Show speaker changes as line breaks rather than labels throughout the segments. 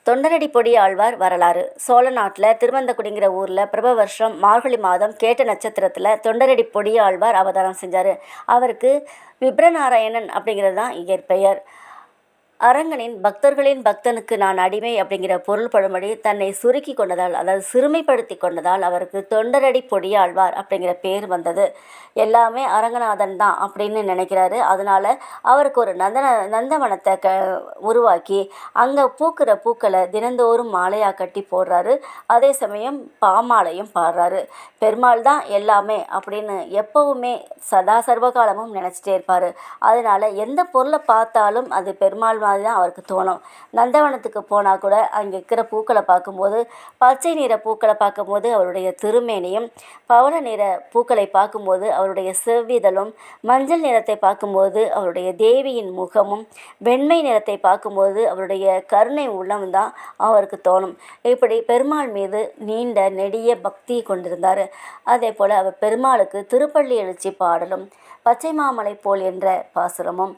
தொண்டரடி பொடி ஆழ்வார் வரலாறு. சோழ நாட்டில் திருவந்தக்குடிங்கிற ஊரில் பிரப வருஷம் மார்கழி மாதம் கேட்ட நட்சத்திரத்தில் தொண்டரடி பொடி ஆழ்வார் அவதாரம் செஞ்சார். அவருக்கு விப்ரநாராயணன் அப்படிங்கிறது தான் இயற்பெயர். அரங்கனின் பக்தர்களின் பக்தனுக்கு நான் அடிமை அப்படிங்கிற பொருள் படும்படி தன்னை சுருக்கி கொண்டதால், அதாவது சிறுமைப்படுத்தி கொண்டதால் அவருக்கு தொண்டரடி பொடியாழ்வார் அப்படிங்கிற பேர் வந்தது. எல்லாமே அரங்கநாதன் தான் அப்படின்னு நினைக்கிறாரு. அதனால் அவருக்கு ஒரு நந்தவனத்தை உருவாக்கி அங்கே பூக்கிற பூக்களை தினந்தோறும் மாலையாக கட்டி போடுறாரு. அதே சமயம் பாமாலையும் பாடுறாரு. பெருமாள் தான் எல்லாமே அப்படின்னு எப்பவுமே சதா சர்வகாலமும் நினச்சிட்டே இருப்பார். அதனால் எந்த பொருளை பார்த்தாலும் அது பெருமாள் மாதிரி தான் அவருக்கு தோணும். நந்தவனத்துக்கு போனால் கூட அங்கே இருக்கிற பூக்களை பார்க்கும்போது, பச்சை நிற பூக்களை பார்க்கும்போது அவருடைய திருமேனியும், பவள நிற பூக்களை பார்க்கும்போது அவருடைய செவ்விதழும், மஞ்சள் நிறத்தை பார்க்கும்போது அவருடைய தேவியின் முகமும், வெண்மை நிறத்தை பார்க்கும்போது அவருடைய கருணை உள்ளம் தான் அவருக்கு தோணும். இப்படி பெருமாள் மீது நீண்ட நெடிய பக்தி கொண்டிருந்தார். அதே போல் அவர் பெருமாளுக்கு திருப்பள்ளி எழுச்சி பாடலும், பச்சை மாமலை போல் என்ற பாசுரமும்,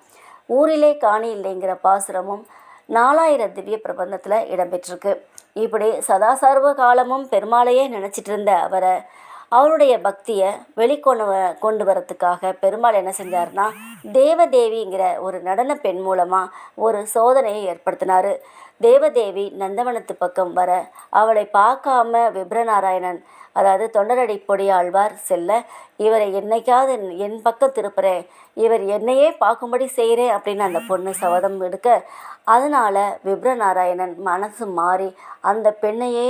ஊரிலே காணி இல்லைங்கிற பாசுரமும் 4000 திவ்ய பிரபந்தத்தில் இடம்பெற்றிருக்கு. இப்படி சதா சர்வ காலமும் பெருமாளையே நினச்சிட்டு இருந்த அவருடைய பக்தியை கொண்டு வரத்துக்காக பெருமாள் என்ன செஞ்சார்னா, தேவதேவிங்கிற ஒரு நடன பெண் மூலமாக ஒரு சோதனையை ஏற்படுத்தினார். தேவதேவி நந்தவனத்து பக்கம் வர அவளை பார்க்காம விப்ரநாராயணன், அதாவது தொண்டரடி பொடியாழ்வார் செல்ல, இவரை என்னைக்காவது என் பக்கம் திருப்புறேன், இவர் என்னையே பார்க்கும்படி செய்கிறேன் அப்படின்னு அந்த பொண்ணு சபதம் எடுக்க, அதனால் விப்ரநாராயணன் மனசு மாறி அந்த பெண்ணையே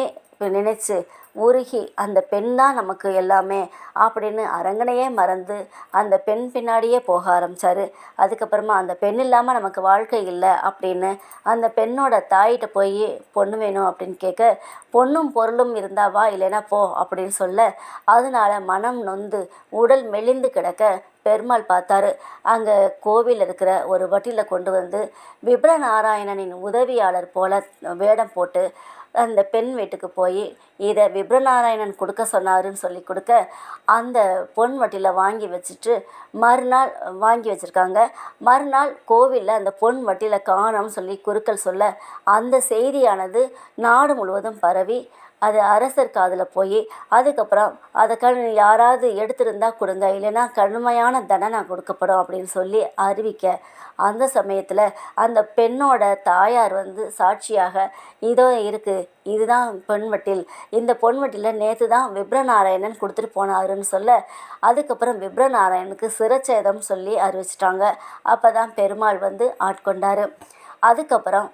நினைச்சு உருகி, அந்த பெண் தான் நமக்கு எல்லாமே அப்படின்னு அரங்கனையே மறந்து அந்த பெண் பின்னாடியே போக ஆரம்பித்தார். அதுக்கப்புறமா அந்த பெண் இல்லாமல் நமக்கு வாழ்க்கை இல்லை அப்படின்னு அந்த பெண்ணோட தாயிட்ட போய் பொண்ணு வேணும் அப்படின்னு கேட்க, பொண்ணும் பொருளும் இருந்தா வா, இல்லைன்னா போ அப்படின்னு சொல்ல, அதனால் மனம் நொந்து உடல் மெலிந்து கிடக்க பெருமாள் பார்த்தாரு. அங்கே கோவில் இருக்கிற ஒரு வட்டியில் கொண்டு வந்து விப்ரநாராயணனின் உதவியாளர் போல வேடம் போட்டு அந்த பெண் வீட்டுக்கு போய் இதை விப்ரநாராயணன் கொடுக்க சொன்னாருன்னு சொல்லி கொடுக்க, அந்த பொன் வட்டியில் வாங்கி வச்சுட்டு வாங்கி வச்சுருக்காங்க. மறுநாள் கோவிலில் அந்த பொன் வட்டியில் காணோம்னு சொல்லி குருக்கள் சொல்ல, அந்த செய்தியானது நாடு முழுவதும் பரவி அது அரசர் காதில் போய், அதுக்கப்புறம் அதை யாராவது எடுத்திருந்தா கொடுங்க, இல்லைன்னா கடுமையான தண்டனை கொடுக்கப்படும் அப்படின்னு சொல்லி அறிவிக்க, அந்த சமயத்தில் அந்த பெண்ணோட தாயார் வந்து சாட்சியாக, இதோ இருக்குது, இதுதான் பொன்வட்டில், இந்த பொன்வட்டியில் நேற்று தான் விப்ரநாராயணன் கொடுத்துட்டு போனாருன்னு சொல்ல, அதுக்கப்புறம் விப்ரநாராயணனுக்கு சிரச்சேதம் சொல்லி அறிவிச்சிட்டாங்க. அப்போ தான் பெருமாள் வந்து ஆட்கொண்டார். அதுக்கப்புறம்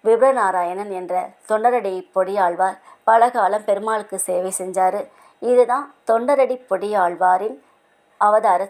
விப்ரநாராயணன் என்ற தொண்டரடி பொடியாழ்வார் பல காலம் பெருமாளுக்கு சேவை செஞ்சார். இதுதான் தொண்டரடி பொடியாழ்வாரின் அவதார